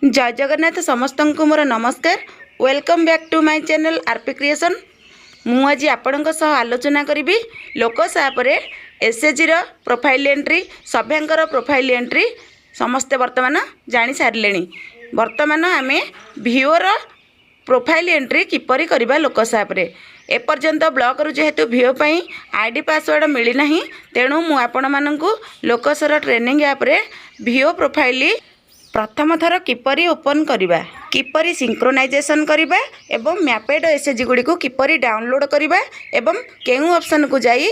जय जगन्नाथ समस्त को मोर नमस्कार। Welcome back to my channel RP creation. मु आज आपणक सह आलोचना करी लोकसापर एसएचजी प्रोफाइल एंट्री सभ्यांकर प्रोफाइल एंट्री समस्ते वर्तमान जानी सारे। वर्तमान आम भिओर प्रोफाइल एंट्री किपरि करबा लोकसापर एपर्यंत ब्लॉक रु जेहेतु भिओ पई आईडी पासवर्ड मिलना तेणु मु आपण मानकु लोकसर ट्रेनिंग ऐप रे भिओ प्रोफाइल प्रथम थर किपरि ओपन करिबा, किपरि सिंक्रोनाइजेशन करिबा एवं मैपेड एसएचजी गुडी को किपरि डाउनलोड करिबा एवं केउ ऑप्शन को जाई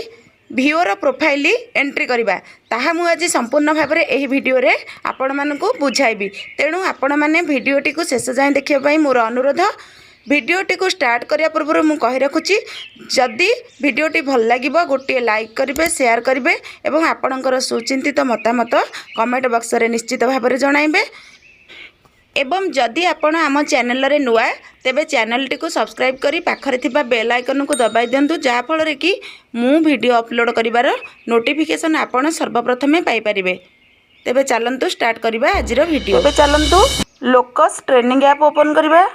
भिओर प्रोफाइल एंट्री करिबा ताहा मु आज संपूर्ण भाव में एही वीडियो रे आपण मानकु बुझाइबी। तेणु आपण माने वीडियोटी को शेष जाए देखिया पई मोर अनुरोध। वीडियोटी को स्टार्ट करिया पूर्व मु कहि रखुची जदि वीडियोटी भल लागिबो गोटे लाइक करिवे, शेयर करिवे एवं आपणकर सुचिंतित मतामत कमेंट बॉक्स रे निश्चित भाव में जणाइबे। एवं जदि आपण आम चैनल रे नुआ तेबे चैनल टी को सब्सक्राइब करी पाखरे थिबा बेल आइकन को दबाई दियंतु जहा फल रे कि मु वीडियो अपलोड करिवार नोटिफिकेशन आपण सर्वप्रथमे पाई परिबे। तेबे चलंतु स्टार्ट करिबा आजिर वीडियो। तेबे चलंतु लोकस ट्रेनिंग ऐप ओपन करिबा।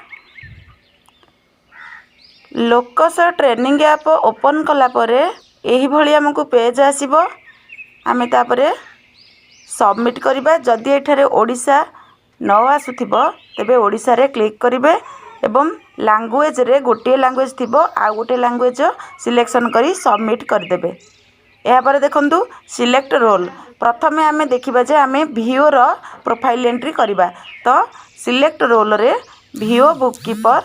लोकस ट्रेनिंग ऐप ओपन कला परे एही भली हमकु पेज आसीबो। आमे तापरे सबमिट करिबा। जदि एठारे ओडिसा न आसुथिबो तेबे ओडिसा रे क्लिक करिवे एवं लैंग्वेज रे गोटे लैंग्वेज थिबो आ गोटे लैंग्वेज सिलेक्शन करी सबमिट कर देबे। एहा पर देखंतु सिलेक्ट रोल प्रथमे आमे देखिबा जे आमे भिओ रो प्रोफाइल एंट्री करिबा। तो सिलेक्ट रोल रे भिओ बुककीपर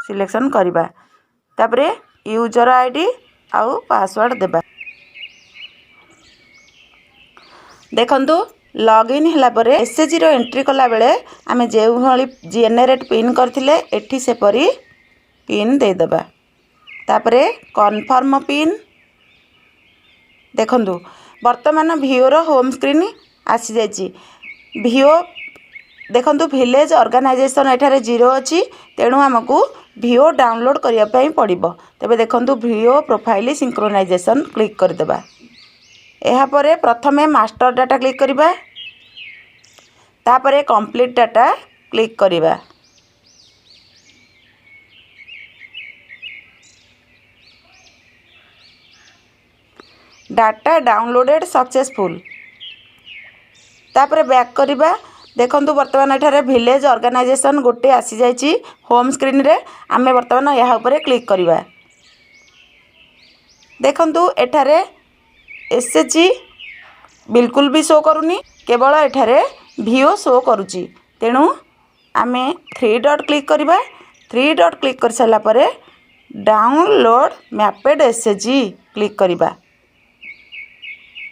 सिलेक्शन करिबा। तापरे यूजर आईडी आउ पासवर्ड देबा। देखंतु लॉगिन होला परे एसएचजी रो एंट्री कला बेले आमे जेउ भली जेनेरेट पिन करथिले एठी से परी पिन दे देबा। तापरे कन्फर्म पिन देखंतु वर्तमान भिओ रो होम स्क्रीन आसी जायछि। भिओ देखंतु विलेज ऑर्गेनाइजेशन एठारे 0 अछि तेणु हमकु भिओ डाउनलोड करिया पई पड़िबो। तबे देखंतु भिओ प्रोफाइल सिंक्रोनाइजेशन क्लिक कर देबा। एहा परे प्रथमे मास्टर डाटा क्लिक करिबा। तापरे कंप्लीट डाटा क्लिक करिबा। Data downloaded successful. तापरे बैक करिबा। देखंतु वर्तमान एठारे विलेज ऑर्गेनाइजेशन गोटे आसी जायछि होम स्क्रीन रे। आमे वर्तमान यहा ऊपर क्लिक करिबा। देखंतु एठारे एसएचजी बिल्कुल भी शो करूनी, केवल एठारे भिओ शो करूची। तेणु आमे 3 डॉट क्लिक करिबा। 3 डॉट क्लिक कर साला परे डाउनलोड मैपेड एसएचजी क्लिक करिबा।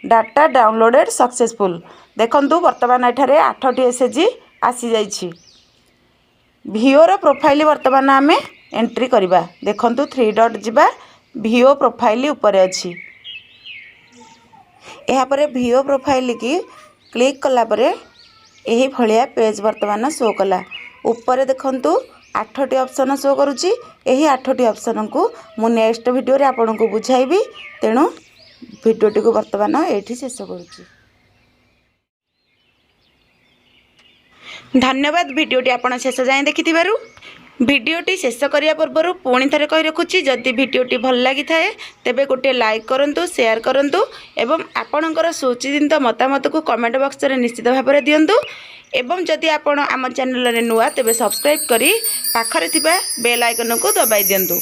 Data downloaded successful. देखंतु वर्तमान एठारे 8टी एसएचजी आसी जायछि। भिओ रो प्रोफाइल वर्तमान आमे एंट्री करिबा। देखंतु 3 डॉट जिबा भिओ प्रोफाइल ऊपर अछि। एहा परे भिओ प्रोफाइल की क्लिक कला परे एही भलिया पेज वर्तमान शो कला। ऊपर देखंतु 8टी ऑप्शन शो करूची। एही 8टी ऑप्शन को मु नेक्स्ट वीडियो रे आपन को बुझाइबी। तेणु वीडियोटी को वर्तमान एठी शेष करूची। धन्यवाद वीडियोटी आपण शेष जाए देखिथिबारु। वीडियोटी शेष करिया पूर्व पुणी थे कही रखुची जदि वीडियोटी भल लगी थाए तेबे गोटे लाइक करंतु, शेयर करंतु एवं आपणकर सुचिंतित मतामत को कमेंट बॉक्स रे निश्चित भाव में दियंतु। एवं जदि आपण आम चैनल रे नुआ तेबे सब्सक्राइब करी पाखरे थिबा बेल आइकन को दबाई दियंतु।